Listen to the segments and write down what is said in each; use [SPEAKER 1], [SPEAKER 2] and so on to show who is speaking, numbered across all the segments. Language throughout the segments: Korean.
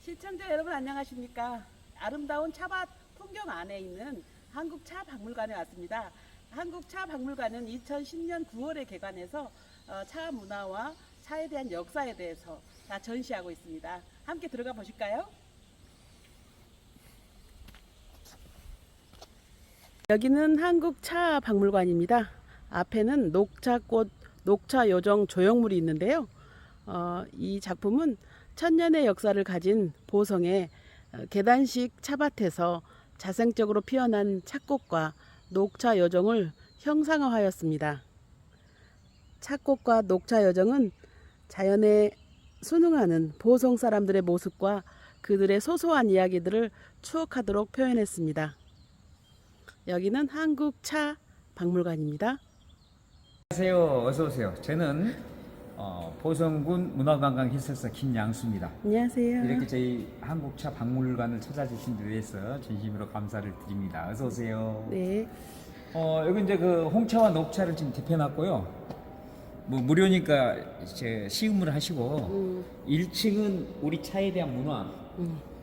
[SPEAKER 1] 시청자 여러분 안녕하십니까? 아름다운 차밭 풍경 안에 있는 한국차박물관에 왔습니다. 한국차박물관은 2010년 9월에 개관해서 차 문화와 차에 대한 역사에 대해서 다 전시하고 있습니다. 함께 들어가 보실까요? 여기는 한국차박물관입니다. 앞에는 녹차꽃, 녹차요정 조형물이 있는데요. 이 작품은 천년의 역사를 가진 보성의 계단식 차밭에서 자생적으로 피어난 차꽃과 녹차 요정을 형상화하였습니다. 차꽃과 녹차 요정은 자연에 순응하는 보성 사람들의 모습과 그들의 소소한 이야기들을 추억하도록 표현했습니다. 여기는 한국차 박물관입니다.
[SPEAKER 2] 안녕하세요. 어서 오세요. 저는 보성군 문화관광시설사 김양수입니다.
[SPEAKER 1] 안녕하세요.
[SPEAKER 2] 이렇게 저희 한국차 박물관을 찾아주신 데 대해서 진심으로 감사를 드립니다. 어서 오세요.
[SPEAKER 1] 네.
[SPEAKER 2] 여기 이제 그 홍차와 녹차를 지금 대표놨고요. 뭐 무료니까 이제 시음을 하시고 1층은 우리 차에 대한 문화,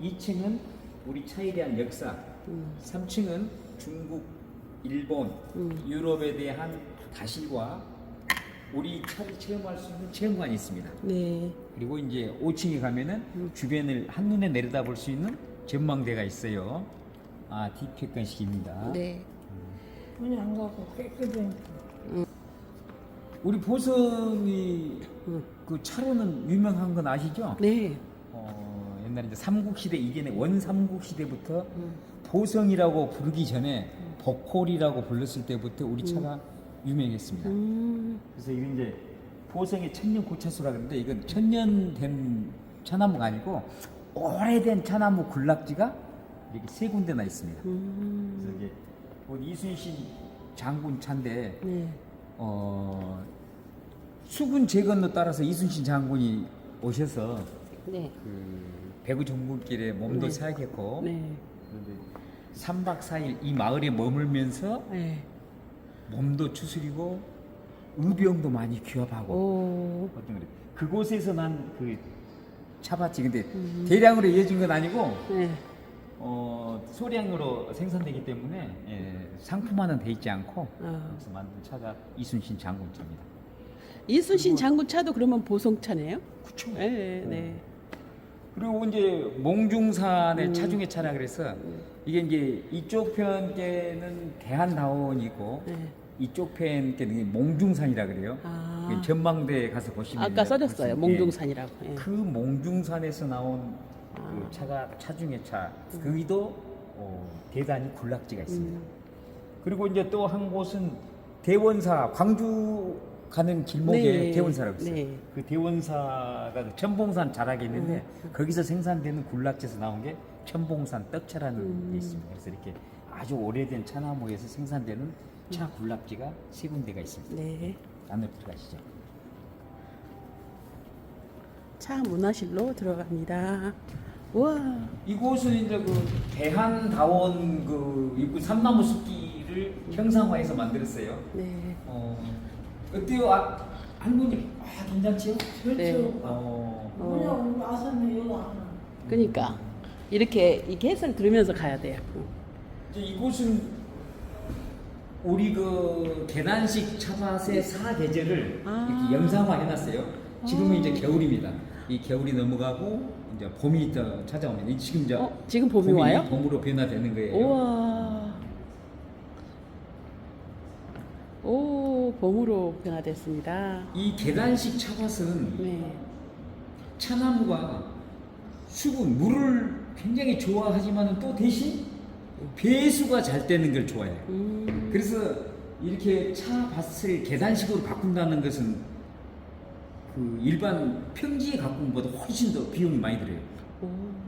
[SPEAKER 2] 2층은 우리 차에 대한 역사, 3층은 중국, 일본, 유럽에 대한 가실과 우리 차를 체험할 수 있는 체험관이 있습니다.
[SPEAKER 1] 네.
[SPEAKER 2] 그리고 이제 5층에 가면은 주변을 한눈에 내려다볼 수 있는 전망대가 있어요. 뒷객관식입니다.
[SPEAKER 1] 네.
[SPEAKER 3] 문이 안 가고 깨끗해.
[SPEAKER 2] 우리 보성이 그 차로는 유명한 건 아시죠?
[SPEAKER 1] 네.
[SPEAKER 2] 옛날에 이제 삼국시대 이전에 원삼국시대부터 보성이라고 부르기 전에 벅홀이라고 불렀을 때부터 우리 차가 유명했습니다. 그래서 이게 이제 보성의 천년 고차수라 그러는데 이건 천년 된 차나무가 아니고 오래된 차나무 군락지가 이렇게 세 군데나 있습니다. 그래서 이제 이순신 장군 차인데
[SPEAKER 1] 네.
[SPEAKER 2] 수군 재건로 따라서 이순신 장군이 오셔서
[SPEAKER 1] 네.
[SPEAKER 2] 그 배구 정군길에 몸도
[SPEAKER 1] 네.
[SPEAKER 2] 사약했고
[SPEAKER 1] 네.
[SPEAKER 2] 그런데 3박 4일 이 마을에 머물면서
[SPEAKER 1] 네.
[SPEAKER 2] 몸도 추스리고 의병도 많이 귀합하고
[SPEAKER 1] 오.
[SPEAKER 2] 어떤 그래 그곳에서 난 그 차밭이 근데 대량으로 이어진 건 아니고
[SPEAKER 1] 네.
[SPEAKER 2] 소량으로 생산되기 때문에 상품화는 돼 있지 않고
[SPEAKER 1] 아.
[SPEAKER 2] 그래서 만든 차가 이순신 장군 차입니다.
[SPEAKER 1] 이순신 장군 차도 그러면 보성차네요?
[SPEAKER 2] 그쵸?
[SPEAKER 1] 네. 네.
[SPEAKER 2] 그리고 이제 몽중산의 차 중에 차라 그래서 이게 이제 이쪽 편께는 대한다원이고
[SPEAKER 1] 네.
[SPEAKER 2] 이쪽 편께는 몽중산이라 그래요.
[SPEAKER 1] 아.
[SPEAKER 2] 그 전망대에 가서 보시면
[SPEAKER 1] 아까 써졌어요. 몽중산이라고. 예.
[SPEAKER 2] 그 몽중산에서 나온 그 차가 차 중에 차. 거기도 대단히 군락지가 있습니다. 그리고 이제 또 한 곳은 대원사 광주 가는 길목에
[SPEAKER 1] 네.
[SPEAKER 2] 대원사라고 있어요.
[SPEAKER 1] 네.
[SPEAKER 2] 그 대원사가 그 천봉산 자락에 있는데 거기서 생산되는 군락지에서 나온 게 천봉산 떡차라는 게 있습니다. 그래서 이렇게 아주 오래된 차나무에서 생산되는 차 군락지가 세 군데가 있습니다.
[SPEAKER 1] 네.
[SPEAKER 2] 안으로 들어가시죠.
[SPEAKER 1] 차 문화실로 들어갑니다. 우와.
[SPEAKER 2] 이곳은 이제 그 대한다원 그 일꾼 삼나무 숲길을 형상화해서 만들었어요.
[SPEAKER 1] 네.
[SPEAKER 2] 어때요? 할머니 괜찮지요?
[SPEAKER 3] 그렇죠.
[SPEAKER 1] 네.
[SPEAKER 3] 그냥 와서는 여기 안 와.
[SPEAKER 1] 그러니까 이렇게 해설 들으면서 가야 돼요.
[SPEAKER 2] 이제 이곳은 우리 그 계단식 차밭의 사계절을 이렇게 영상화 해놨어요. 지금은 이제 겨울입니다. 이 겨울이 넘어가고 이제 봄이 또 찾아오면 지금 이제
[SPEAKER 1] 지금 봄이 와요?
[SPEAKER 2] 봄으로 변화되는 거예요.
[SPEAKER 1] 우와. 오, 봄으로 변화됐습니다.
[SPEAKER 2] 이 계단식 차밭은
[SPEAKER 1] 네.
[SPEAKER 2] 차나무가 수분, 물을 굉장히 좋아하지만 또 대신 배수가 잘 되는 걸 좋아해요. 그래서 이렇게 차밭을 계단식으로 바꾼다는 것은 그 일반 평지에 가꾸는 것보다 훨씬 더 비용이 많이 들어요.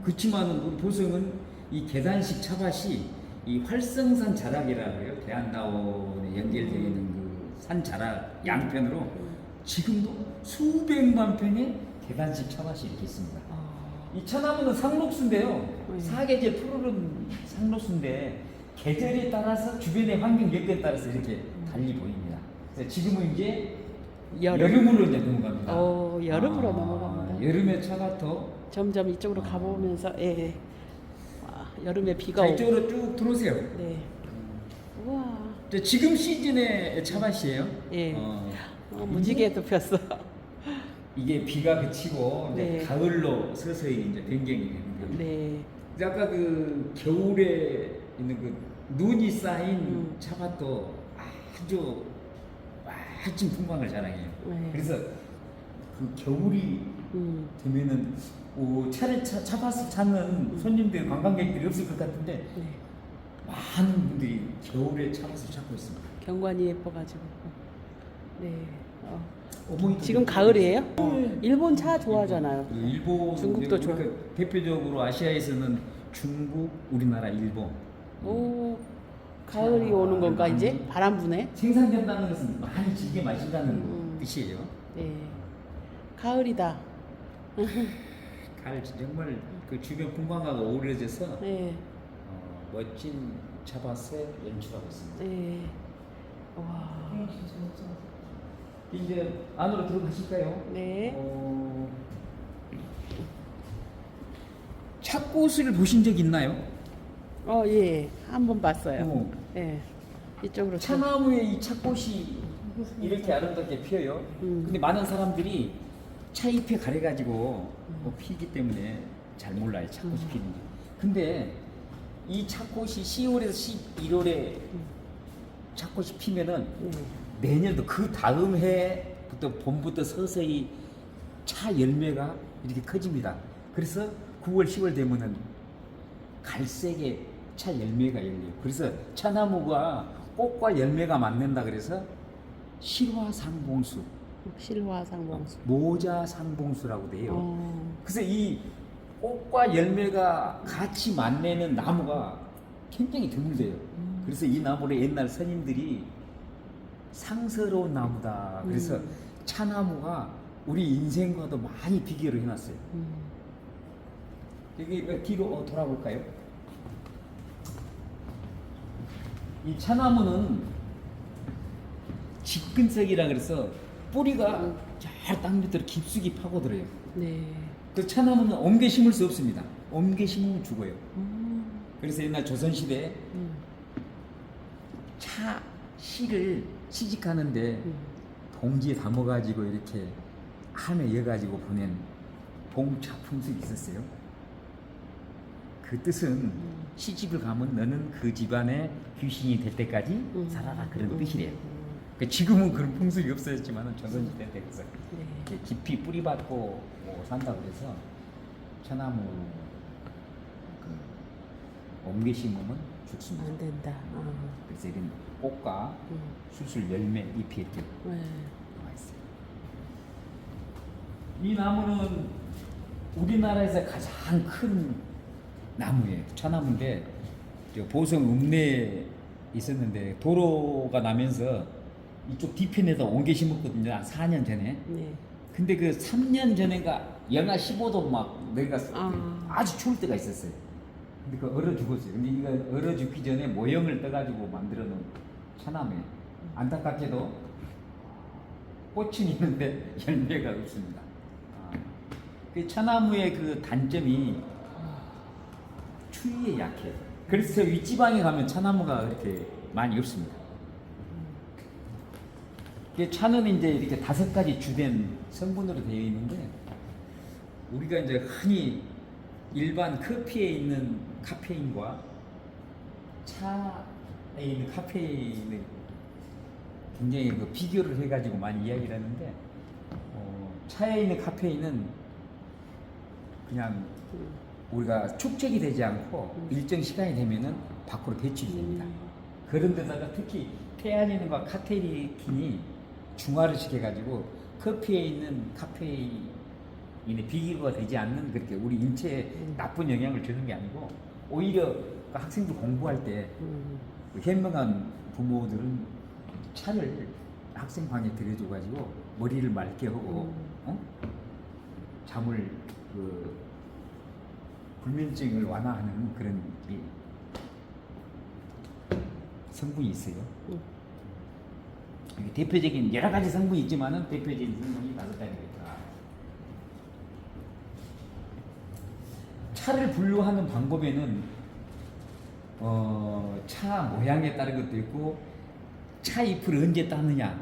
[SPEAKER 2] 그렇지만 우리 보성은 이 계단식 차밭이 이 활성산 자락이라고 해요. 대한다원에 연결되어 있는 그 산 자락 양편으로 지금도 수백만 평의 계단식 차밭이 이렇게 있습니다. 이 차나무는 상록수인데요. 사계절 푸르른 상록수인데 계절에 따라서 주변의 환경 역대에 따라서 이렇게 달리 보입니다. 그래서 지금은 이제 여름으로 이제 넘어갑니다.
[SPEAKER 1] 여름으로 넘어갑니다.
[SPEAKER 2] 여름에 차가 더
[SPEAKER 1] 점점 이쪽으로 가보면서 예. 와, 여름에 비가
[SPEAKER 2] 자,
[SPEAKER 1] 오고.
[SPEAKER 2] 이쪽으로 쭉 들어오세요.
[SPEAKER 1] 네. 우와.
[SPEAKER 2] 지금 시즌의 차밭이에요.
[SPEAKER 1] 예.
[SPEAKER 2] 어,
[SPEAKER 1] 무지개도 폈어.
[SPEAKER 2] 이게 비가 그치고 이제
[SPEAKER 1] 네.
[SPEAKER 2] 가을로 서서히 이제 변경이 되는 거예요.
[SPEAKER 1] 네.
[SPEAKER 2] 이제 아까 그 겨울에 있는 그 눈이 쌓인 차밭도 아주 멋진 풍광을 자랑해요.
[SPEAKER 1] 네.
[SPEAKER 2] 그래서 그 겨울이 되면은 차밭을 찾는 손님들, 관광객들이 없을 것 같은데
[SPEAKER 1] 네.
[SPEAKER 2] 많은 분들이 겨울에 차밭을 찾고 있습니다.
[SPEAKER 1] 경관이 예뻐가지고. 네.
[SPEAKER 2] 어머니도
[SPEAKER 1] 지금 가을이에요? 일본 차 좋아하잖아요.
[SPEAKER 2] 그 일본
[SPEAKER 1] 중국도 좋아.
[SPEAKER 2] 그러니까 대표적으로 아시아에서는 중국, 우리나라, 일본.
[SPEAKER 1] 오, 가을이 오는 건가 이제? 바람 부네.
[SPEAKER 2] 생산된다는 것은 많이 즐겨 마신다는 뜻이에요.
[SPEAKER 1] 네. 가을이다.
[SPEAKER 2] 가을 정말 그 주변 풍광하고 어우러져서
[SPEAKER 1] 네.
[SPEAKER 2] 멋진 차밭에 연출하고 있습니다.
[SPEAKER 1] 네. 와.
[SPEAKER 2] 이제 안으로 들어가실까요?
[SPEAKER 1] 네.
[SPEAKER 2] 찻꽃을 보신 적 있나요?
[SPEAKER 1] 예. 한 번 봤어요.
[SPEAKER 2] 어.
[SPEAKER 1] 네. 이쪽으로.
[SPEAKER 2] 차나무에 이 찻꽃이 이렇게 아름답게 피어요. 근데 많은 사람들이 차잎에 가려가지고 피기 때문에 잘 몰라요. 찻꽃이 피는지. 근데 이 찻꽃이 10월에서 11월에 찻꽃이 피면은 내년도 그 다음 해부터 봄부터 서서히 차 열매가 이렇게 커집니다. 그래서 9월, 10월 되면은 갈색의 차 열매가 열려요. 그래서 차나무가 꽃과 열매가 맺는다 그래서 실화상봉수,
[SPEAKER 1] 실화상봉수.
[SPEAKER 2] 모자상봉수라고 돼요. 그래서 이 꽃과 열매가 같이 만나는 나무가 굉장히 드물대요. 그래서 이 나무를 옛날 선인들이 상스러운 나무다. 그래서 차나무가 우리 인생과도 많이 비교를 해놨어요. 여기 뒤로 돌아볼까요? 이 차나무는 직근석이라 그래서 뿌리가 저 땅 밑으로 깊숙이 파고들어요.
[SPEAKER 1] 네.
[SPEAKER 2] 그 차나무는 옮겨 심을 수 없습니다. 옮겨 심으면 죽어요. 그래서 옛날 조선시대에 차 씨를 시식하는데 봉지에 담아가지고 이렇게 함에 이어가지고 보낸 봉차 풍습이 있었어요. 그 뜻은 시집을 가면 너는 그 집안의 귀신이 될 때까지 살아라 그런 뜻이래요. 그러니까 지금은 그런 풍습이 없어졌지만 조선시대 때 그래서 이렇게 깊이 뿌리박고 뭐 산다고 해서 차나무 그 옮겨 심으면 죽습니다.
[SPEAKER 1] 안 된다.
[SPEAKER 2] 그래서 이런 꽃과 수술 열매 잎이 이렇게
[SPEAKER 1] 네.
[SPEAKER 2] 나와 있어요. 이 나무는 우리나라에서 가장 큰 나무예요. 차나무인데 보성 읍내에 있었는데 도로가 나면서 이쪽 뒤편에다 옮겨 심었거든요. 한 4년 전에.
[SPEAKER 1] 네.
[SPEAKER 2] 근데 그 3년 전에가 영하 15도 막 내려갔어. 아주 추울 때가 있었어요. 근데 그 얼어 죽었어요. 근데 이거 얼어 죽기 전에 모형을 떠가지고 만들어 놓은 차나무에 안타깝게도 꽃은 있는데 열매가 없습니다. 그 차나무의 그 단점이 추위에 약해요. 그래서 윗지방에 가면 차나무가 그렇게 많이 없습니다. 차는 이제 이렇게 5가지 주된 성분으로 되어 있는데 우리가 이제 흔히 일반 커피에 있는 카페인과 차에 있는 카페인을 굉장히 그 비교를 해가지고 많이 이야기를 하는데 차에 있는 카페인은 그냥 우리가 축적이 되지 않고 일정 시간이 되면은 밖으로 배출이 됩니다. 그런 데다가 특히 테아닌과 카테킨이 중화를 시켜가지고 커피에 있는 카페인의 비교가 되지 않는 그렇게 우리 인체에 나쁜 영향을 주는 게 아니고 오히려 그 학생들 공부할 때 현명한 부모들은 차를 학생 방에 들여줘가지고 머리를 맑게 하고 잠을 불면증을 완화하는 그런 성분이 있어요. 대표적인 여러 가지 성분이 있지만은 대표적인 성분이 5가지가 있다. 차를 분류하는 방법에는 차 모양에 따른 것도 있고 차 잎을 언제 따느냐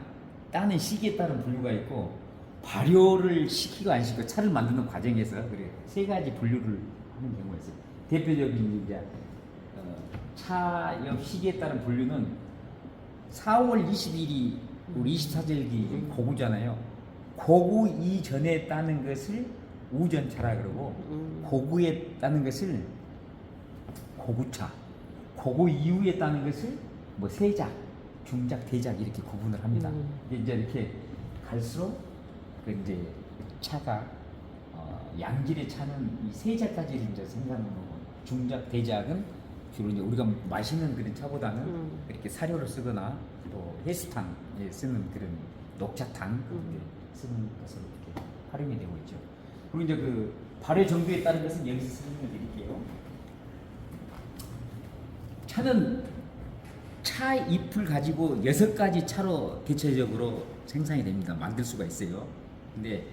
[SPEAKER 2] 따는 시기에 따른 분류가 있고 발효를 시키고 안 시키고 차를 만드는 과정에서 그래 세 가지 분류를 하는 경우가 있어요. 대표적인 이제 차엽 시기에 따른 분류는 4월 20일이 우리 24절기 고구잖아요. 고구 이전에 따는 것을 우전차라 그러고 고구에 따는 것을 고구차, 고구 이후에 따는 것을 뭐 세작, 중작, 대작 이렇게 구분을 합니다. 이제 이렇게 갈수록 그 이제 차가 양질의 차는 이 세작까지를 이제 생산하는 거고 중작, 대작은 주로 이제 우리가 마시는 그런 차보다는 이렇게 사료를 쓰거나 또 해수탕에 쓰는 그런 녹차탕 쓰는 것으로 이렇게 활용이 되고 있죠. 그리고 이제 그 발효 정도에 따른 것은 여기서 설명을 드릴게요. 차는 차 잎을 가지고 6가지 차로 대체적으로 생산이 됩니다. 만들 수가 있어요. 근데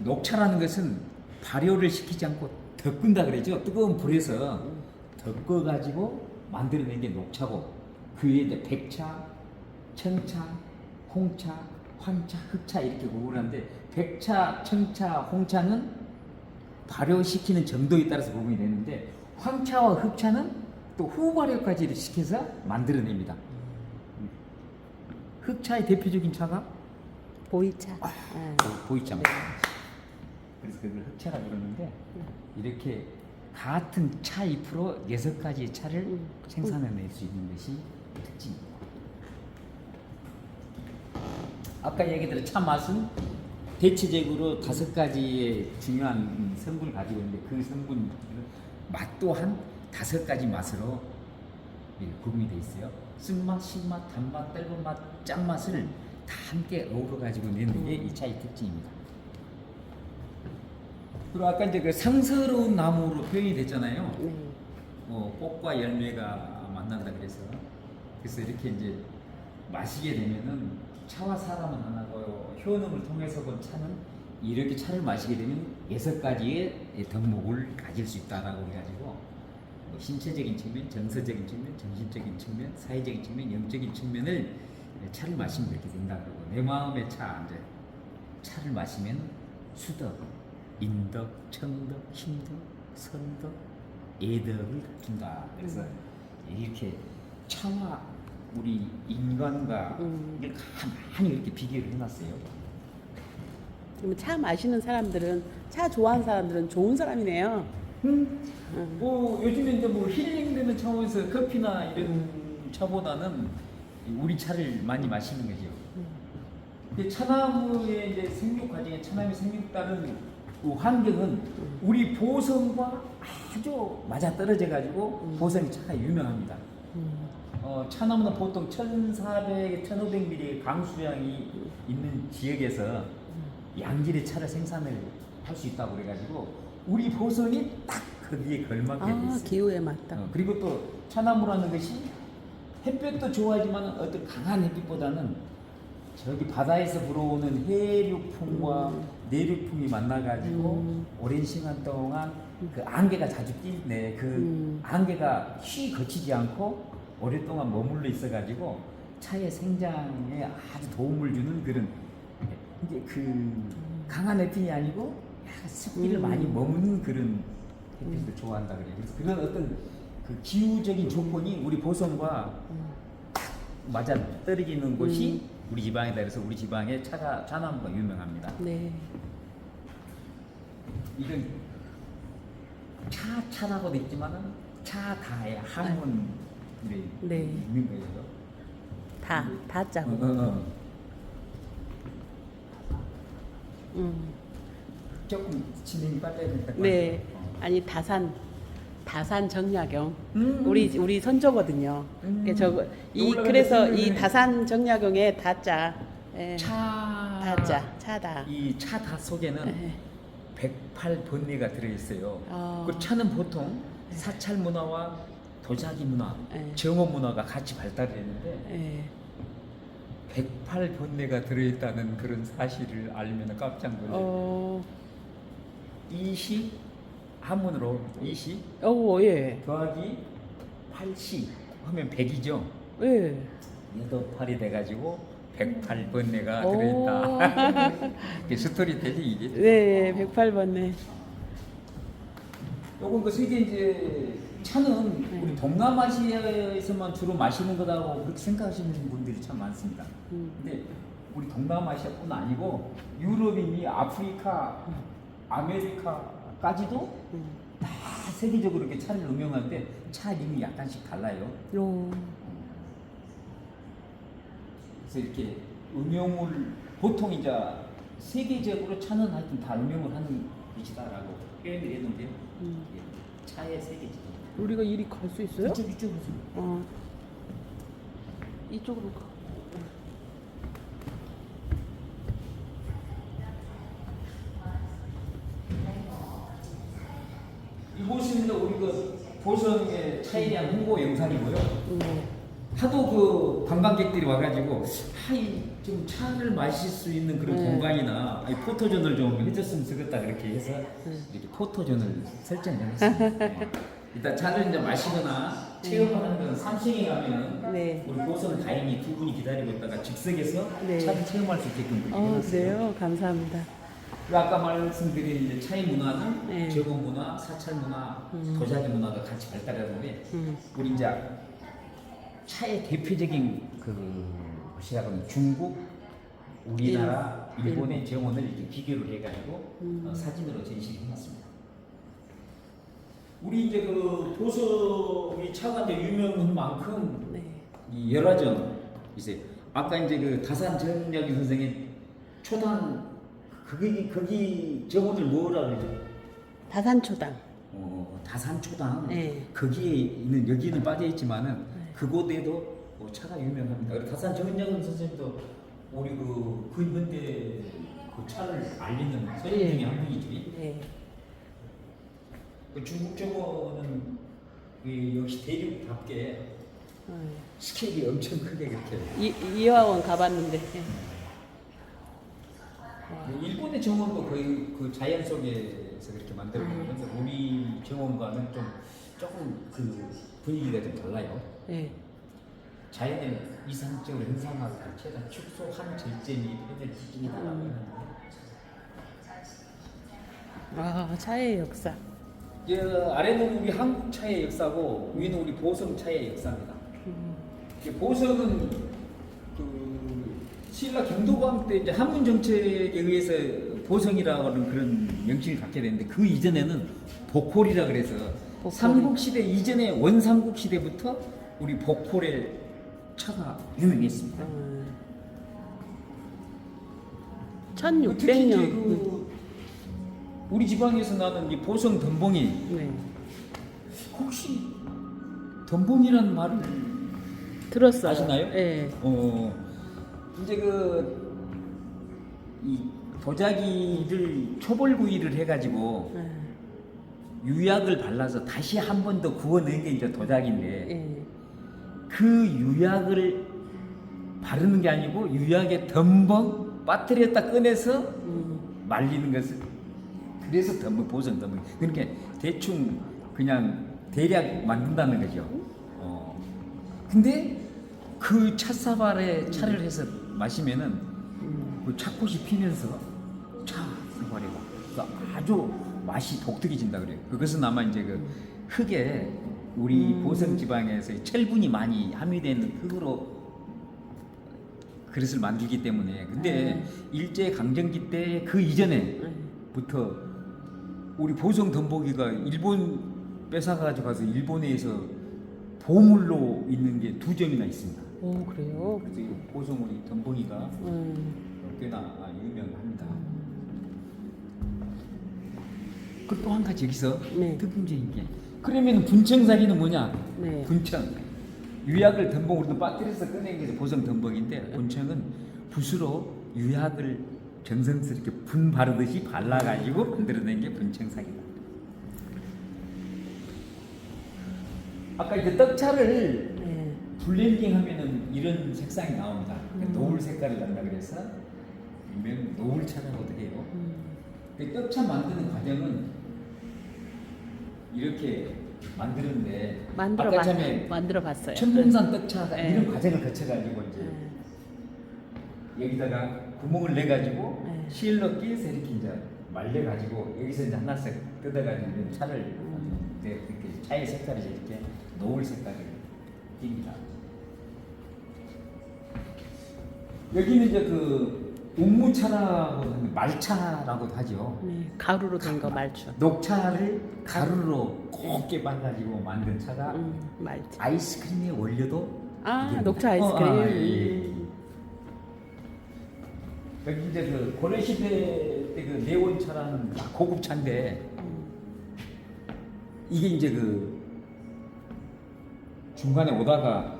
[SPEAKER 2] 녹차라는 것은 발효를 시키지 않고 덮근다 그러죠. 뜨거운 불에서 덮어 가지고 만들어낸 게 녹차고 그 위에 이제 백차, 청차, 홍차, 황차, 흑차 이렇게 구분하는데 백차, 청차, 홍차는 발효시키는 정도에 따라서 구분이 되는데 황차와 흑차는 또 후발효까지 시켜서 만들어냅니다. 흑차의 대표적인 차가
[SPEAKER 1] 보이차.
[SPEAKER 2] 보이차입니다. 그래서 그걸 흑차라 그러는데 이렇게 같은 차 잎으로 6가지의 차를 생산해낼 수 있는 것이 특징입니다. 아까 얘기드린 차 맛은 대체적으로 5가지의 중요한 성분을 가지고 있는데 그 성분 맛 또한 5가지 맛으로 구분이 되어 있어요. 쓴맛, 신맛, 단맛, 떫은 맛, 짠맛을 다 함께 어우러 가지고 내는 게 이 차의 특징입니다. 그리고 아까 이제 그 상스러운 나무로 표현이 됐잖아요. 꽃과 열매가 만난다 그래서 이렇게 이제 마시게 되면은 차와 사람은 하나고 효능을 통해서 본 차는 이렇게 차를 마시게 되면 6가지의 덕목을 가질 수 있다라고 해가지고 뭐 신체적인 측면, 정서적인 측면, 정신적인 측면, 사회적인 측면, 영적인 측면을 차를 마시면 이렇게 된다 그러고 내 마음의 차 이제 차를 마시면 수덕, 인덕, 청덕, 힘덕, 선덕, 애덕을 갖춘다. 그래서 이렇게 차와 우리 인간과 이걸 가만히 이렇게 비교를 해놨어요.
[SPEAKER 1] 그러면 차 마시는 사람들은 차 좋아하는 사람들은 좋은 사람이네요.
[SPEAKER 2] 요즘에 이제 뭐 힐링되는 차원에서 커피나 이런 차보다는 우리 차를 많이 마시는 거죠. 근데 차나무의 이제 생육 과정에 차나무 생육 따른 그 환경은 우리 보성과 아주 맞아 떨어져 가지고 보성이 차가 유명합니다. 차나무는 보통 1,400, 1,500ml의 강수량이 있는 지역에서 양질의 차를 생산을 할 수 있다고 그래가지고 우리 보성이 딱 거기에 걸맞게 돼 있어요.
[SPEAKER 1] 기후에 맞다.
[SPEAKER 2] 그리고 또 차나무라는 것이 햇볕도 좋아하지만 어떤 강한 햇빛보다는 저기 바다에서 불어오는 해류풍과 내류풍이 만나가지고 오랜 시간 동안 그 안개가 자주 끼는데 그 안개가 휘 거치지 않고 오랫동안 머물러 있어가지고 차의 생장에 아주 도움을 주는 그런 이제 그 강한 햇빛이 아니고 약간 습기를 많이 머무는 그런 햇빛을 좋아한다 그래요. 그래서 그런 어떤 그 기후적인 조건이 우리 보성과 맞아 떨어지는 곳이 우리 지방이다. 그래서 우리 지방에 차나무가 유명합니다.
[SPEAKER 1] 네.
[SPEAKER 2] 이건 차라고도 있지만은 차다의 한문
[SPEAKER 1] 네.
[SPEAKER 2] 있는 거예요.
[SPEAKER 1] 다자고.
[SPEAKER 2] 조금 진행이 빨라야 될것 같아요.
[SPEAKER 1] 네. 아니 다산 정약용 우리 선조거든요. 그래서 이 다산 정약용의 다자 차다.
[SPEAKER 2] 이 차다 속에는 108번뇌가 들어있어요. 그 차는 보통 사찰 문화와 도자기 문화, 정어 문화가 같이 발달했는데 108번뇌가 들어있다는 그런 사실을 알면 깜짝 놀라요. 20 한문으로 이시
[SPEAKER 1] 오, 예.
[SPEAKER 2] 더하기 8시 하면 100이죠.
[SPEAKER 1] 예.
[SPEAKER 2] 얘도 8이 돼가지고 108번뇌가
[SPEAKER 1] 오.
[SPEAKER 2] 들어있다. 이게 스토리텔링 이게.
[SPEAKER 1] 네, 108번네.
[SPEAKER 2] 요건 그 세계 이제 차는
[SPEAKER 1] 네.
[SPEAKER 2] 우리 동남아시아에서만 주로 마시는 거다고 그렇게 생각하시는 분들이 참 많습니다. 근데 우리 동남아시아뿐 아니고 유럽이니 아프리카, 아메리카까지도 다 세계적으로 이렇게 차를 음용하는데 차 이름이 약간씩 달라요.
[SPEAKER 1] 오.
[SPEAKER 2] 그래서 이렇게 음용을 보통 이제 세계적으로 차는 하여튼 다 음용을 하는 것이다라고 표현을 했는데 이게 차의 세계적.
[SPEAKER 1] 우리가 이리 갈 수 있어요?
[SPEAKER 2] 이쪽으로.
[SPEAKER 1] 어. 이쪽으로 가.
[SPEAKER 2] 이곳은 우리 그 보성의 차에 대한 홍보 영상이고요.
[SPEAKER 1] 네.
[SPEAKER 2] 하도 그 관광객들이 와가지고 좀 차를 마실 수 있는 그런
[SPEAKER 1] 네.
[SPEAKER 2] 공간이나 포토존을 좀 해줬으면 좋겠다 그렇게 해서 이렇게 포토존을 설정을 해놨습니다. 네. 일단 차를 이제 마시거나 체험하는 건 삼성에 가면은
[SPEAKER 1] 네.
[SPEAKER 2] 우리 보성 다행히 두 분이 기다리고 있다가 즉석에서
[SPEAKER 1] 네.
[SPEAKER 2] 차를 체험할 수 있게끔 그렇게 해놨어요.
[SPEAKER 1] 그래요? 감사합니다.
[SPEAKER 2] 그리고 아까 말씀드린 이제 차의 문화는
[SPEAKER 1] 네.
[SPEAKER 2] 저건 문화, 사찰 문화, 도자기 문화가 같이 발달하는데 우리 이제 차의 대표적인 그 시작은 중국, 우리나라, 일본의 정원을 이렇게 비교를 해가지고 사진으로 전시를 해놨습니다. 우리 이제 그 보석이 차가 이제 유명한 만큼
[SPEAKER 1] 네.
[SPEAKER 2] 이 열화전 이제 아까 이제 그 다산 정약이 선생의 초당 거기 정원을 뭐라 그러죠?
[SPEAKER 1] 다산초당.
[SPEAKER 2] 다산초당.
[SPEAKER 1] 네.
[SPEAKER 2] 거기에 있는 여기는 빠져 있지만은 그곳에도 차가 유명합니다. 그리고 다산 정약은 선생님도 우리 그 근현대 그 차를 알리는 선생 중에 한 분이지.
[SPEAKER 1] 네.
[SPEAKER 2] 그 중국 정원은 그 역시 대륙답게 스케일이 엄청 크게 그렇게.
[SPEAKER 1] 이화원 가봤는데. 네.
[SPEAKER 2] 일본의 정원도 거의 그 자연 속에서 그렇게 만들고 있는데 우리 정원과는 좀 조금 그 분위기가 좀 달라요.
[SPEAKER 1] 네.
[SPEAKER 2] 자연의 이상적으로 현상하고 같이 해서 축소한 절제미 편을 지킨다라고 하는데
[SPEAKER 1] 아, 차의 역사.
[SPEAKER 2] 아래는 우리 한국 차의 역사고 위는 우리 보성 차의 역사입니다. 보성은 그 신라 경도광 때 이제 한문 정책에 의해서 보성이라는 그런 명칭을 갖게 됐는데 그 이전에는 보콜이라 그래서
[SPEAKER 1] 보콜이.
[SPEAKER 2] 삼국시대 이전에 원삼국시대부터 우리 보콜의 차가 유명했습니다.
[SPEAKER 1] 1600년.
[SPEAKER 2] 특히 이제 그 우리 지방에서 나는 이 보성 덤봉이
[SPEAKER 1] 네.
[SPEAKER 2] 혹시 덤봉이라는 말을
[SPEAKER 1] 들었어요.
[SPEAKER 2] 아시나요?
[SPEAKER 1] 네.
[SPEAKER 2] 이제 이 도자기를 초벌구이를 해가지고
[SPEAKER 1] 네.
[SPEAKER 2] 유약을 발라서 다시 한 번 더 구워낸 게 이제 도자기인데
[SPEAKER 1] 네.
[SPEAKER 2] 그 유약을 바르는 게 아니고 유약의 덤벙 빠뜨렸다 꺼내서 말리는 것을 그래서 덤벙 보성 덤벙 그러니까 대충 그냥 대략 만든다는 거죠. 근데 그 찻사발에 차를 해서 마시면은 그 차꽃이 피면서 찻사발이고 아주 맛이 독특해진다 그래요. 그것은 아마 이제 그 흙에 우리 보성 지방에서 철분이 많이 함유된 흙으로 그릇을 만들기 때문에 근데 일제 강점기 때 그 이전에부터 우리 보성 덤보기가 일본 뺏어가지고 가서 일본에서 보물로 있는 게 2점이나 있습니다.
[SPEAKER 1] 오, 그래요?
[SPEAKER 2] 그래서 이 보성 우리 덤보기가 꽤나 유명합니다. 그리고 또 한 가지 여기서
[SPEAKER 1] 네.
[SPEAKER 2] 특징적인 게 그러면 분청사기는 뭐냐?
[SPEAKER 1] 네.
[SPEAKER 2] 분청 유약을 덤벙으로 빠뜨려서 꺼낸 게 보성 덤벙인데 분청은 붓으로 유약을 정성스럽게 분 바르듯이 발라가지고 만들어낸 게 분청사기다. 아까 이제 떡차를
[SPEAKER 1] 네.
[SPEAKER 2] 블렌딩 하면은 이런 색상이 나옵니다. 노을 색깔을 난다 그래서 일명 노을차라고도 해요. 떡차 만드는 과정은 이렇게 만드는데
[SPEAKER 1] 만들어
[SPEAKER 2] 아까 전에
[SPEAKER 1] 봤어요.
[SPEAKER 2] 천봉산 떡차가
[SPEAKER 1] 네.
[SPEAKER 2] 이런 과정을 거쳐가지고 이제 여기다가 구멍을 내 가지고
[SPEAKER 1] 네.
[SPEAKER 2] 실로 끼서 이렇게 이제 말려 가지고 여기서 이제 하나씩 뜯어 가지고 차를 이렇게 차의 색깔이 이렇게 노을 색깔을 띱니다. 여기는 이제 그 옥무차라고 하는 말차라고도 하죠.
[SPEAKER 1] 네, 가루로 된 거 말주.
[SPEAKER 2] 녹차를 가루로 곱게 발라가지고 만든 차가
[SPEAKER 1] 말차.
[SPEAKER 2] 아이스크림의 원료도
[SPEAKER 1] 아,
[SPEAKER 2] 이게
[SPEAKER 1] 녹차 아이스크림.
[SPEAKER 2] 예. 여기 이제 그 고려 시대 때 그 내원차라는 고급 차인데 이게 이제 그 중간에 오다가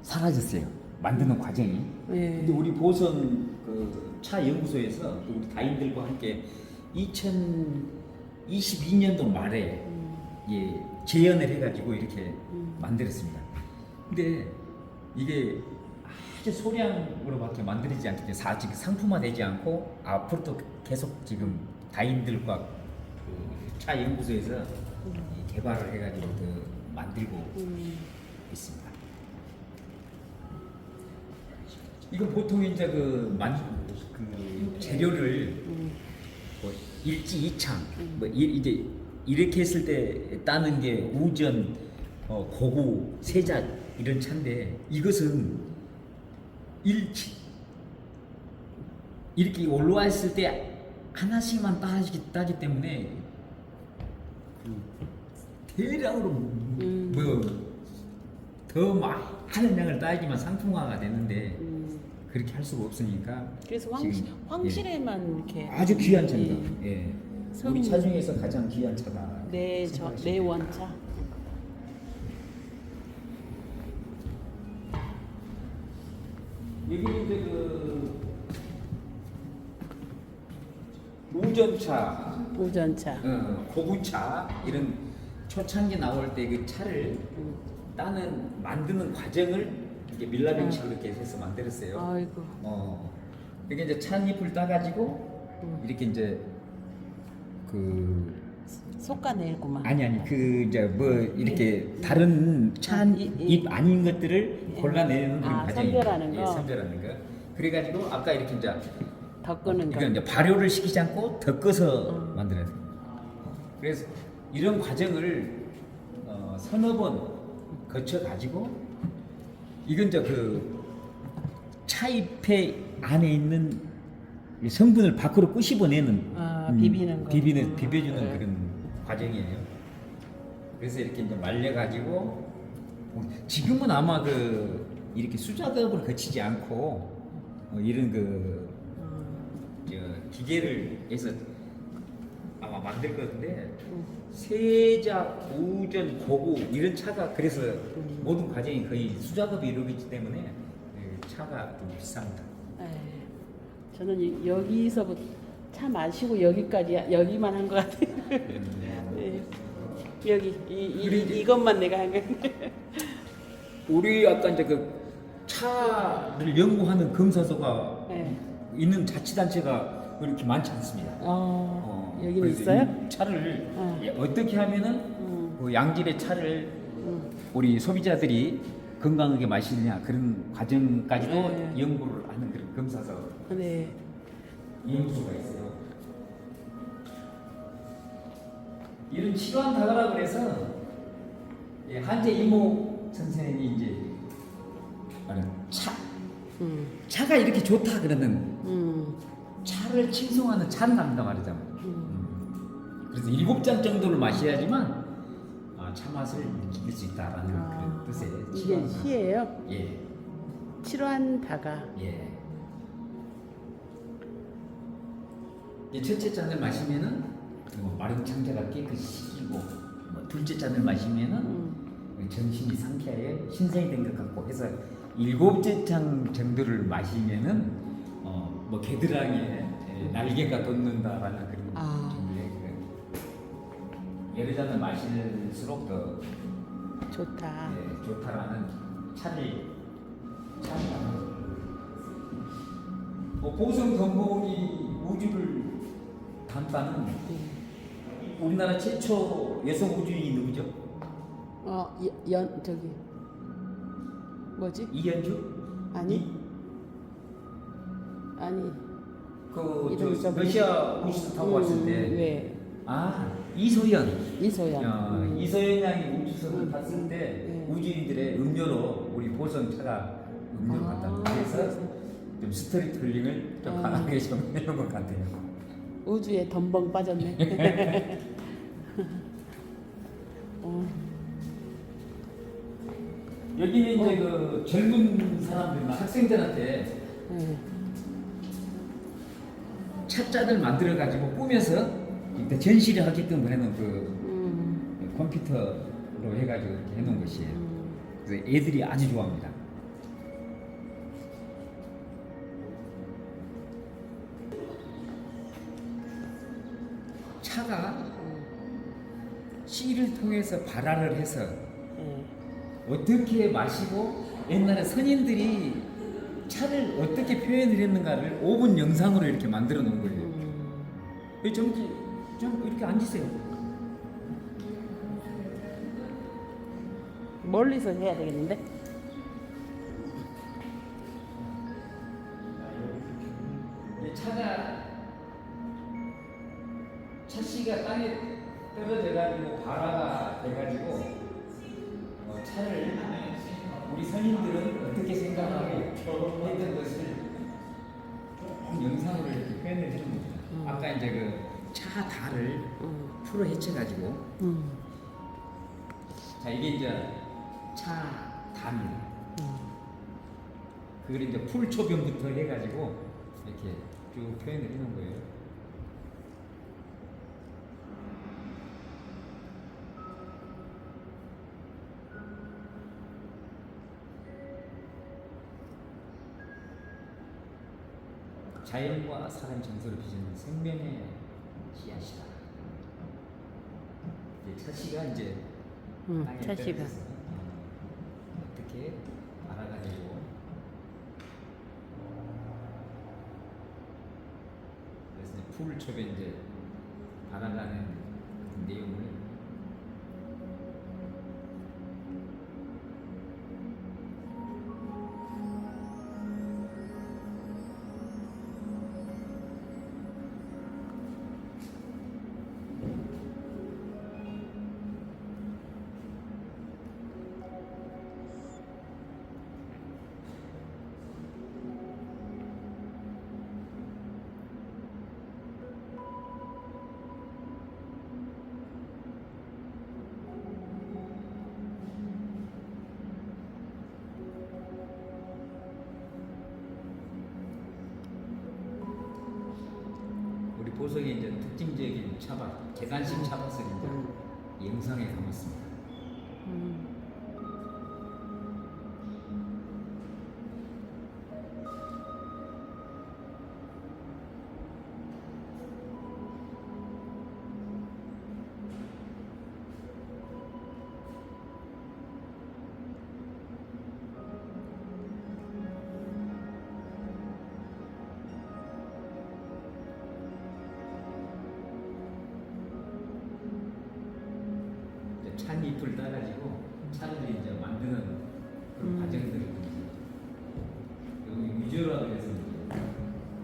[SPEAKER 2] 사라졌어요. 만드는 과정이.
[SPEAKER 1] 네.
[SPEAKER 2] 근데 우리 보선 그 차 연구소에서 우리 다인들과 함께 2022년도 말에 예, 재현을 해가지고 이렇게 만들었습니다. 근데 이게 아주 소량으로밖에 만들어지지 않기 때문에 아직 상품화되지 않고 앞으로도 계속 지금 다인들과 그 차 연구소에서 개발을 해가지고 그 만들고 있습니다. 이건 보통 이제 그 재료를 뭐 일지 이창 이제 이렇게 했을 때 따는 게 우전, 고구, 세자 이런 차인데 이것은 이렇게 올라와 있을 때 하나씩만 따기 때문에 그 대량으로 뭐 더 많은 양을 따야지만 상품화가 되는데 그렇게 할 수가 없으니까
[SPEAKER 1] 그래서
[SPEAKER 2] 지금,
[SPEAKER 1] 황실에만 이렇게
[SPEAKER 2] 아주 귀한 차입니다.
[SPEAKER 1] 예.
[SPEAKER 2] 예.
[SPEAKER 1] 성-
[SPEAKER 2] 우리 차 중에서 가장 귀한 차가
[SPEAKER 1] 내원차.
[SPEAKER 2] 여기 이제 그 우전차,
[SPEAKER 1] 우전차.
[SPEAKER 2] 고구차 이런 초창기 나올 때 그 차를 만드는 과정을 이렇게 밀라병식으로 이렇게 해서 만들었어요.
[SPEAKER 1] 아이고.
[SPEAKER 2] 이게 이제 찻잎을 따가지고 이렇게 이제 그
[SPEAKER 1] 솎아내구만.
[SPEAKER 2] 아니 그 이제 뭐 이렇게 다른 찻잎 아닌 것들을 골라내는 그런 과정이
[SPEAKER 1] 선별하는 거.
[SPEAKER 2] 선별하는 거. 그래가지고 아까 이렇게 이제
[SPEAKER 1] 덮는 거.
[SPEAKER 2] 이건 이제 발효를 시키지 않고 덮어서 만들어야 돼. 그래서 이런 과정을 서너 번 거쳐 가지고 이건 이제 그 차잎의 안에 있는 이 성분을 밖으로 끄집어내는
[SPEAKER 1] 비비는 거.
[SPEAKER 2] 비벼주는 그런 과정이에요. 그래서 이렇게 이제 말려 가지고 지금은 아마 그 이렇게 수작업을 거치지 않고 이런 그 기계를 해서 아마 만들 건데 세자, 우전, 고구 이런 차가 그래서 모든 과정이 거의 수작업이 이루어지기 때문에 차가 좀 비쌉니다.
[SPEAKER 1] 저는 여기서부터 차 마시고 여기만 한 것 같아요. 네. 여기 이것만 내가 한 건데.
[SPEAKER 2] 우리 아까 이제 그 차를 연구하는 검사소가 있는 자치단체가 그렇게 많지 않습니다.
[SPEAKER 1] 여기는
[SPEAKER 2] 그래서
[SPEAKER 1] 있어요?
[SPEAKER 2] 이 차를 어떻게 하면은 그 양질의 차를 우리 소비자들이 건강하게 마시느냐 그런 과정까지도 연구를 하는 그런 검사소 연구소가 있어요. 이런 치료한 다가라 그래서 한재 이모 선생님이 이제 말하는 차가 이렇게 좋다 그러는 차를 칭송하는 차를 한다 말이잖아. 그래서 7잔 정도를 마셔야지만 차 맛을 느낄 수 있다라는 그런 뜻의
[SPEAKER 1] 이게 시예요?
[SPEAKER 2] 예.
[SPEAKER 1] 치료한 다가.
[SPEAKER 2] 예. 첫째 잔을 마시면은 마른 창자가 깨끗이 씻기고 둘째 잔을 마시면은 정신이 상쾌하게 신생이 된 것 같고 해서 7째 잔 정도를 마시면은 뭐 겨드랑이에 날개가 돋는다라는 그런 정도의 여러 잔을 마실수록 더
[SPEAKER 1] 좋다.
[SPEAKER 2] 좋다라는 차를 보성 덤봉이 우주를 담다는 우리나라 최초 여성 우주인이 누구죠?
[SPEAKER 1] 저기 뭐지?
[SPEAKER 2] 이현주?
[SPEAKER 1] 아니
[SPEAKER 2] 그
[SPEAKER 1] 이름이
[SPEAKER 2] 저
[SPEAKER 1] 좀-
[SPEAKER 2] 러시아 우주선 타고 왔을 때.
[SPEAKER 1] 네.
[SPEAKER 2] 아 이소연.
[SPEAKER 1] 이소연.
[SPEAKER 2] 이소연 양이 우주선을 탔을 때
[SPEAKER 1] 네.
[SPEAKER 2] 우주인들의 음료로 우리 보성차가 음료 갖다 그래서 좀 스토리텔링을 좀 강하게 좀 해놓은 것 같아요.
[SPEAKER 1] 우주에 덤벙 빠졌네.
[SPEAKER 2] 여기는 이제 그 젊은 사람들, 학생들한테
[SPEAKER 1] 네.
[SPEAKER 2] 차자들 만들어 가지고 꾸며서 일단 전시를 하게끔 해놓은 그 컴퓨터로 해가지고 이렇게 해놓은 것이에요. 그래서 애들이 아주 좋아합니다. 차가 씨를 통해서 발화를 해서
[SPEAKER 1] 네. 어떻게
[SPEAKER 2] 어떻게 마시고 옛날에 선인들이 차를 어떻게 표현을 했는가를 5분 영상으로 이렇게 만들어 놓은 거예요. 좀 이렇게 앉으세요.
[SPEAKER 1] 멀리서 해야 되겠는데?
[SPEAKER 2] 차가 차씨가 땅에 떨어져 가지고 발화가 돼 가지고 차를 우리 선인들은 어떻게 생각하고 했던 것을 조금 영상으로 이렇게 표현을 해놓은 겁니다. 아까 이제 그 차 달을 풀어 헤쳐 가지고 자 이게 이제 차 담입니다. 그걸 이제 풀초병부터 해가지고 이렇게 쭉 표현을 해놓은 거예요. 자연과 사람 정서를 빚은 생명의 씨앗이다. 이제 차씨가 이제 땅에
[SPEAKER 1] 차씨가.
[SPEAKER 2] 떨어져서, 어떻게 알아가지고 그래서 이제 풀초에 이제 알아가는 그 내용을 우리 보석의 이제 특징적인 차밭, 계단식 차밭을 이제 영상에 담았습니다. 찻잎을 따가지고 차를 이제 만드는 그런 과정들을 보여주죠. 여기 위조라 그래서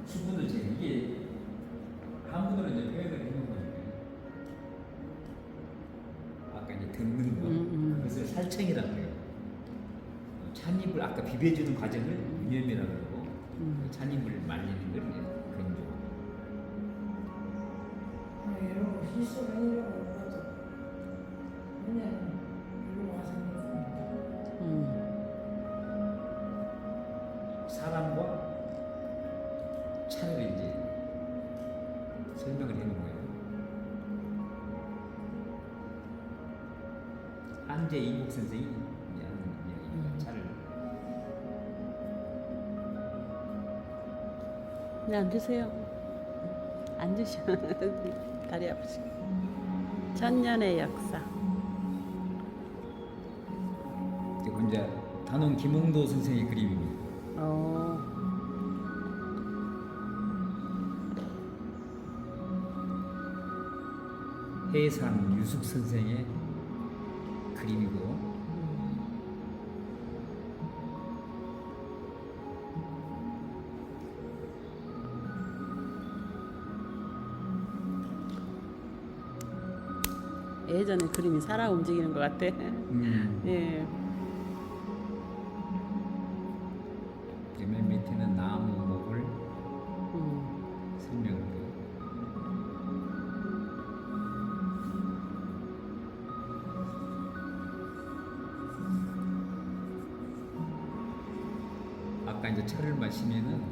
[SPEAKER 2] 수분을 제 이게 한분으로 이제 표현을 해놓은 거니까 아까 이제 듣는 거 그것을 살청이라고 해요. 찻잎을 아까 비벼주는 과정을 유념이라고 그러고 찻잎을 말리는 걸 이제 건조.
[SPEAKER 3] 이런 거 실수하려고 그러죠. 그냥 이거 와서
[SPEAKER 2] 사람과 차를 이제 설명을 해놓은 거예요. 한재 이복 선생이 하는 이야기가 차를
[SPEAKER 1] 네, 앉으세요. 앉으시면 다리 아프시고. 천년의 역사.
[SPEAKER 2] 그리고 이제 단원 김홍도 선생의 그림입니다. 해상 유숙 선생의 그림이고
[SPEAKER 1] 예전에 그림이 살아 움직이는 것 같아. 예.
[SPEAKER 2] 맨 밑에는 나무 목을
[SPEAKER 1] 음.
[SPEAKER 2] 설명하고 아까 이제 차를 마시면은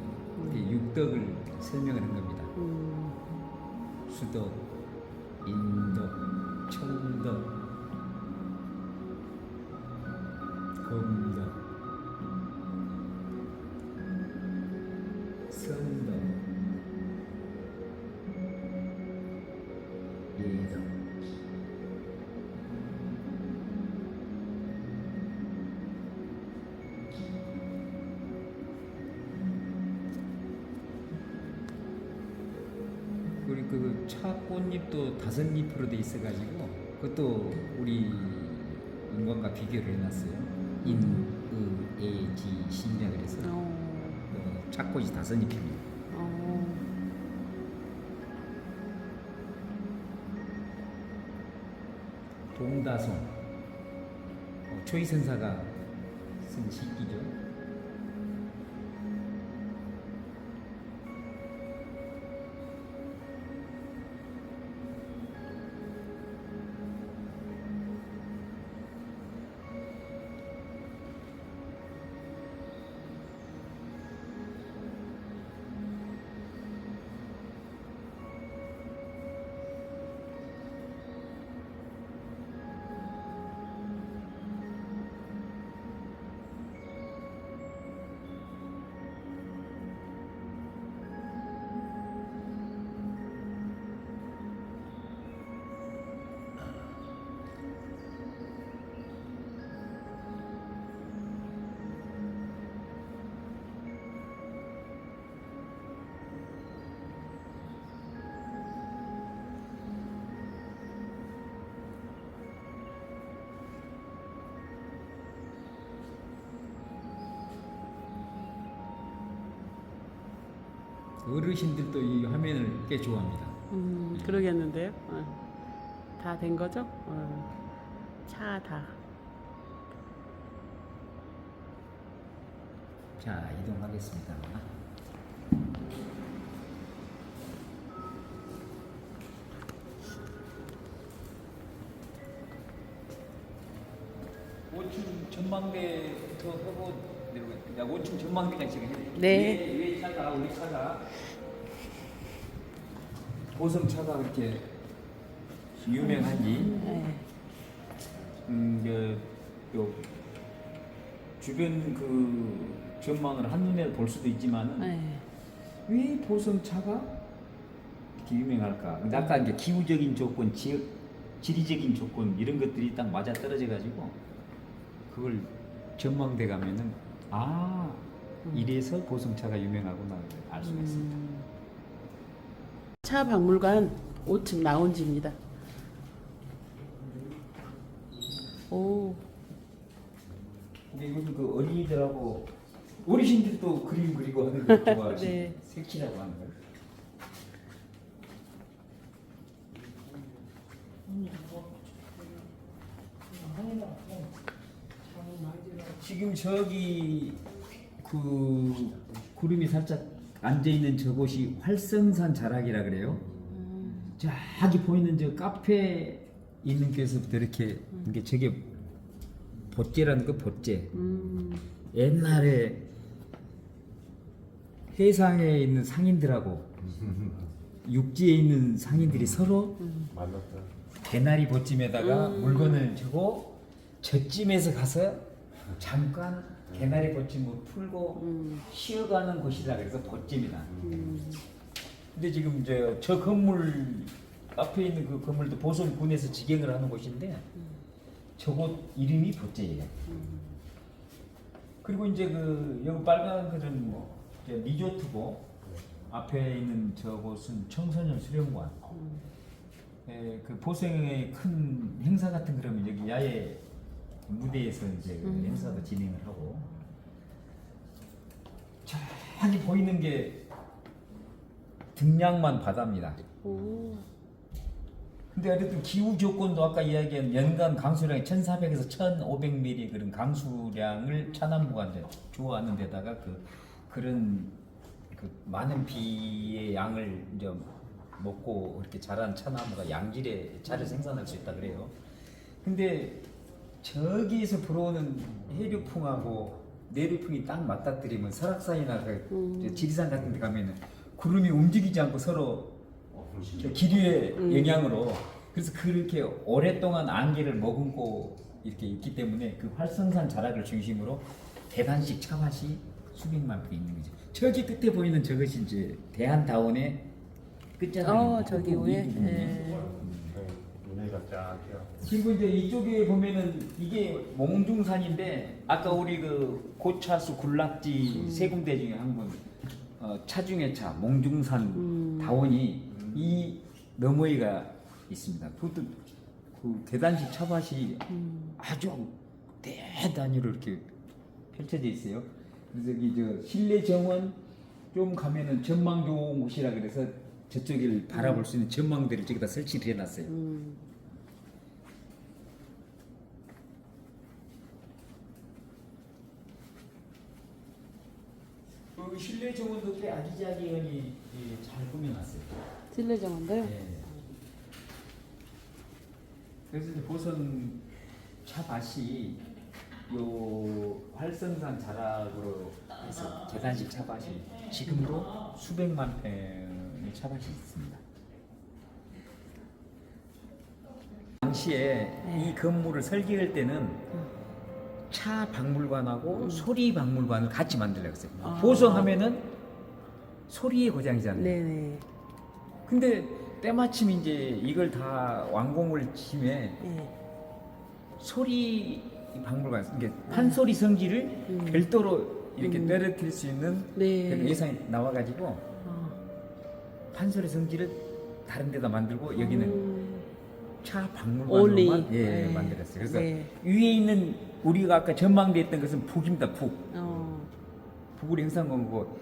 [SPEAKER 2] 이렇게 육덕을 설명을 한 겁니다. 수덕, 인덕, 청덕, 검덕, 선덕, 예덕. 그리고 그 차꽃잎도 5잎으로 돼 있어가지고 그것도 우리 인간과 비교를 해놨어요. 인, 의, 에, 지, 신이라 그래서 차꽃이 5잎입니다. 동다송, 초이선사가 쓴 시기죠. 어르신들도 이 화면을 꽤 좋아합니다.
[SPEAKER 1] 그러겠는데요. 다 된 거죠? 차 다.
[SPEAKER 2] 자, 이동하겠습니다. 원충 전망대부터 하고 내려가. 원충 전망대가 지금 해야 돼.
[SPEAKER 1] 네.
[SPEAKER 2] 위에 차가 우리 차가 보성차가 그렇게 유명한지
[SPEAKER 1] 네.
[SPEAKER 2] 요 주변 그 전망을 한눈에 볼 수도 있지만은
[SPEAKER 1] 네.
[SPEAKER 2] 왜 보성차가 이렇게 유명할까? 근데 아까 이제 기후적인 조건, 지리적인 조건 이런 것들이 딱 맞아 떨어져 가지고 그걸 전망대 가면은 이래서 보성차가 유명하구나 알 수가 있습니다.
[SPEAKER 1] 차 박물관 5층 라운지입니다. 오.
[SPEAKER 2] 근데 이건 그 어린이들하고 어르신들도 그림 그리고 하는 거 좋아하시.
[SPEAKER 1] 네.
[SPEAKER 2] 색칠하고 하는 거. 지금 저기 그 구름이 살짝 앉아 있는 저곳이 활성산 자락이라 그래요. 저기 보이는 저 카페 있는 곳에서부터 이렇게 이게 저게 봇제라는 거 봇제. 옛날에 해상에 있는 상인들하고 육지에 있는 상인들이 서로
[SPEAKER 4] 만났다.
[SPEAKER 2] 개나리 봇짐에다가 물건을 주고 저쯤에서 가서 잠깐 개나리 봇짐을 풀고 쉬어가는 곳이라 그래서 봇짐이다. 근데 지금 저 건물 앞에 있는 그 건물도 보성군에서 직영을 하는 곳인데 저곳 이름이 봇제예요. 그리고 이제 그 여기 빨간 글은 뭐 이제 리조트고 앞에 있는 저곳은 청소년 수련관. 그 보성의 큰 행사 같은 그러면 여기 야외 무대에서 이제 그 행사도 진행을 하고 저기 보이는 게 등량만 바다입니다.
[SPEAKER 1] 오.
[SPEAKER 2] 근데 어쨌든 기후 조건도 아까 이야기한 연간 강수량이 1,400에서 1,500mm 그런 강수량을 차남부가 이제 주어하는 데다가 그런 그 많은 비의 양을 이제 먹고 이렇게 자란 차나무가 양질의 차를 생산할 수 있다 그래요. 근데 저기에서 불어오는 해류풍하고 내류풍이 딱 맞닥뜨리면 설악산이나 그 지리산 같은 데 가면은 구름이 움직이지 않고 서로 저 기류의 영향으로 그래서 그렇게 오랫동안 안개를 머금고 이렇게 있기 때문에 그 활성산 자락을 중심으로 계단식 차밭이 수백만 평 있는 거죠. 저기 끝에 보이는 저것이 이제 대한다원의 끝자락입니다.
[SPEAKER 1] 저기 위에.
[SPEAKER 4] 눈에가 쫙 띄어.
[SPEAKER 2] 그리고 이제 이쪽에 보면은 이게 몽중산인데 아까 우리 그 고차수 군락지 세 군데 중에 한 군, 차중의 차 몽중산 다원이 이 너머에가 있습니다. 그것도 그 계단식 차밭이 아주 대단히로 이렇게 펼쳐져 있어요. 그래서 여기 저 실내 정원 좀 가면은 전망 좋은 곳이라 그래서 저쪽을 바라볼 수 있는 전망대를 저기다 설치를 해놨어요. 그 실내 정원도 꽤 아기자기하니 잘 꾸며놨어요.
[SPEAKER 1] 실내정원도요?
[SPEAKER 2] 네. 그래서 이제 보선 차밭이 요 활성산 자락으로 해서 계단식 차밭이 지금도 수백만 평의 차밭이 있습니다. 당시에 이 건물을 설계할 때는 차 박물관하고 소리 박물관을 같이 만들려고 했어요. 보성하면은 소리의 고장이잖아요.
[SPEAKER 1] 네네.
[SPEAKER 2] 근데 때마침 이제 이걸 다 완공을 침해
[SPEAKER 1] 네.
[SPEAKER 2] 소리 박물관, 이게 판소리 성지를 별도로 이렇게 떨어뜨릴 수 있는
[SPEAKER 1] 네.
[SPEAKER 2] 그런 예산이 나와가지고 판소리 성지를 다른 데다 만들고 여기는 차 박물관으로만
[SPEAKER 1] Only.
[SPEAKER 2] 예,
[SPEAKER 1] 네.
[SPEAKER 2] 만들었어요. 그래서
[SPEAKER 1] 네.
[SPEAKER 2] 위에 있는 우리가 아까 전망대했던 것은 북입니다. 북.
[SPEAKER 1] 어.
[SPEAKER 2] 북으로 형성하고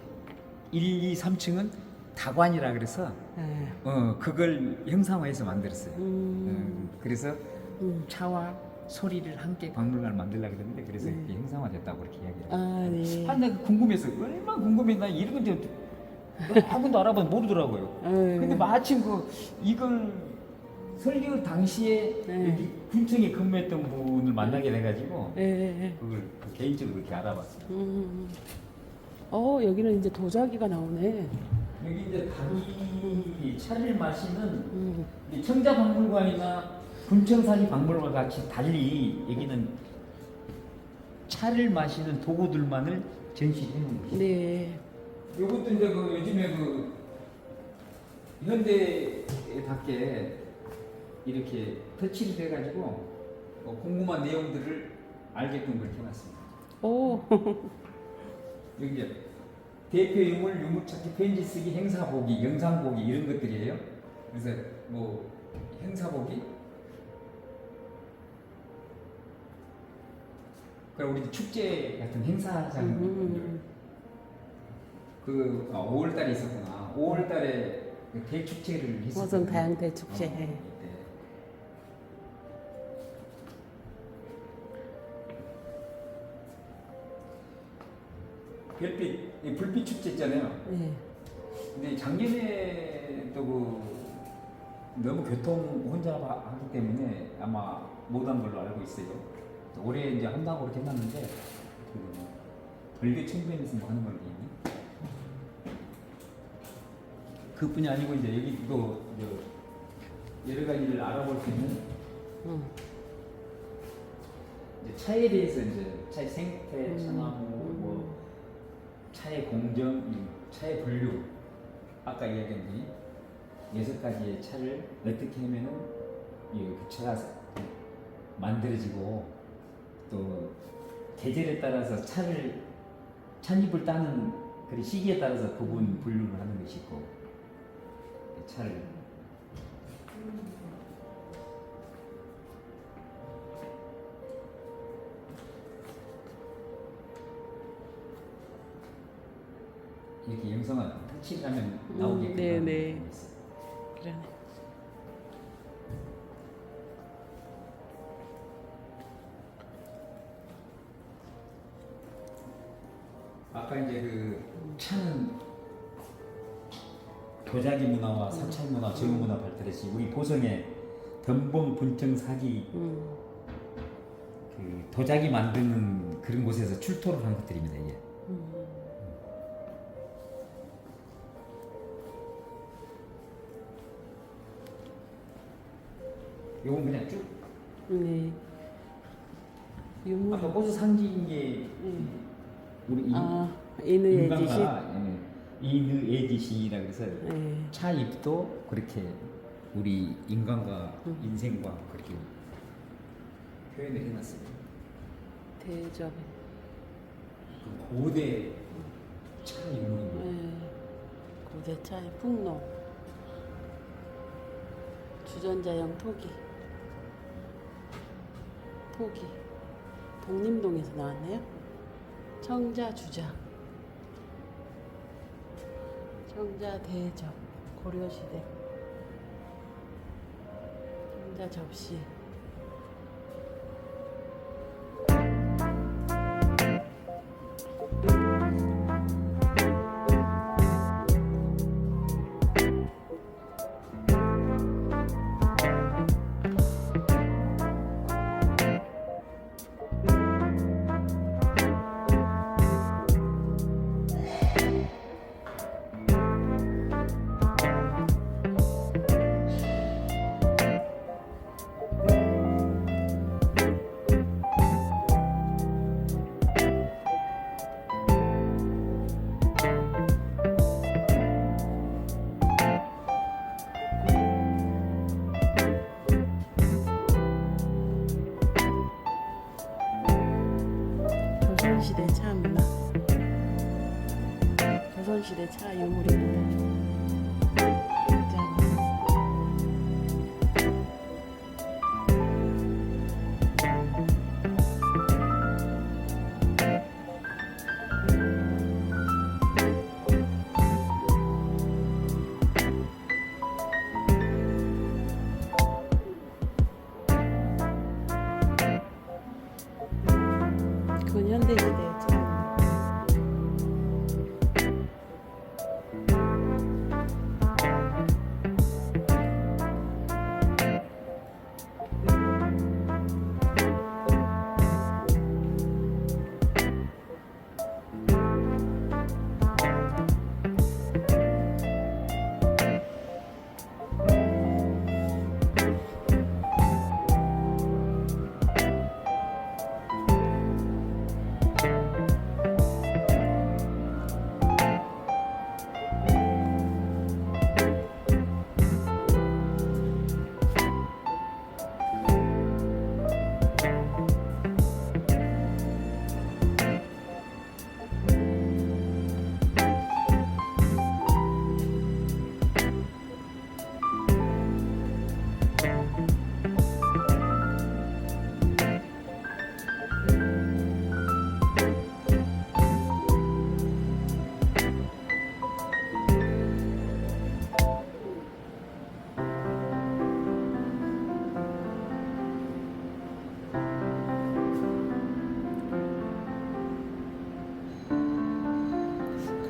[SPEAKER 2] 1, 2, 3층은 다관이라 그래서
[SPEAKER 1] 네.
[SPEAKER 2] 그걸 형상화해서 만들었어요. 그래서
[SPEAKER 1] 음.
[SPEAKER 2] 차와 소리를 함께 박물관을 만들려고 그랬는데 그래서 이렇게 형상화됐다고 그렇게 이야기해요.
[SPEAKER 1] 아, 네.
[SPEAKER 2] 내가 궁금해서 얼마나 궁금해. 나 이런 건한 번도 알아봐도 모르더라고요. 근데 마침 이걸 설계 당시에
[SPEAKER 1] 네.
[SPEAKER 2] 여기 군청에 근무했던 분을 만나게 돼가지고
[SPEAKER 1] 네.
[SPEAKER 2] 그걸 개인적으로 그렇게 알아봤어요.
[SPEAKER 1] 여기는 이제 도자기가 나오네.
[SPEAKER 2] 여기 이제 닭이 차를 마시는 이 청자박물관이나 군청사지 박물관 같이 달리 여기는 차를 마시는 도구들만을 전시해 놓은 곳이에요.
[SPEAKER 1] 네.
[SPEAKER 2] 이것도 이제 요즘에 현대답게 이렇게 터치를 돼가지고 궁금한 내용들을 알게끔 그렇게 해놨습니다.
[SPEAKER 1] 오.
[SPEAKER 2] 여기 이제 대표 유물, 유물찾기, 편지 쓰기, 행사 보기, 영상 보기 이런 것들이에요. 그래서 행사 보기. 그럼 우리 축제 같은 행사장 5월달에 있었구나. 5월달에 대축제를 했었거든요.
[SPEAKER 1] 보성 다양 대축제.
[SPEAKER 2] 네. 별빛, 불빛 축제 있잖아요.
[SPEAKER 1] 네.
[SPEAKER 2] 근데 작년에도 너무 교통 혼잡하기 때문에 아마 못한 걸로 알고 있어요. 올해 이제 한다고 그렇게 해놨는데 벌교 청변에서 뭐 하는 걸로 있니? 그뿐이 아니고 이제 여기도 여러 가지를 알아볼 수 있는 이제 차에 대해서 이제 차의 생태, 차나무, 차의 공정, 차의 분류, 아까 이야기한 6가지의 차를 어떻게 하면은 그 차가 만들어지고 또 계절에 따라서 찻잎을 따는 그 시기에 따라서 분류를 하는 것이 있고 차를 이렇게 영상을 터치를 하면 나오게끔
[SPEAKER 1] 네,
[SPEAKER 2] 하는
[SPEAKER 1] 네.
[SPEAKER 2] 부분이 있어요.
[SPEAKER 1] 그러네.
[SPEAKER 2] 아까 이제 그 차는 도자기 문화와 사찰 문화, 제후 문화 발달했지. 우리 보성의 덤봉 분청 사기 그 도자기 만드는 그런 곳에서 출토를 한 것들입니다. 이게. 요건 그냥 쭉
[SPEAKER 1] 네. 유물.
[SPEAKER 2] 아까 호수 상징인 게 우리
[SPEAKER 1] 인의의 지식.
[SPEAKER 2] 인의애지시라 그래서
[SPEAKER 1] 네.
[SPEAKER 2] 차입도 그렇게 우리 인간과 인생과 그렇게 표현을 해놨어요.
[SPEAKER 1] 대접.
[SPEAKER 2] 그 고대 차 유물입니다.
[SPEAKER 1] 네. 고대차의 풍로. 주전자형 토기. 토기. 독림동에서 나왔네요. 청자 주작. 청자 대접. 고려시대. 청자 접시. 조선시대 차 문화. 조선시대 차 유물입니다. 짠. 근현대시대 차.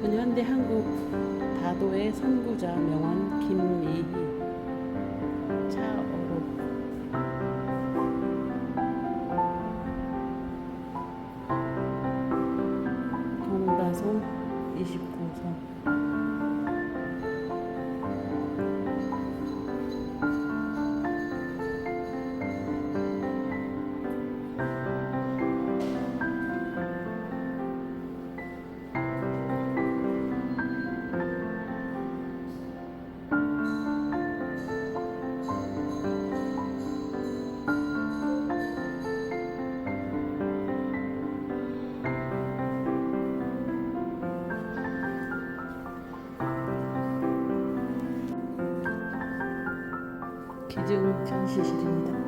[SPEAKER 1] 근현대 한국 다도의 선구자 명원 김미희 차어록 동다솜 29선 기증 전시실입니다.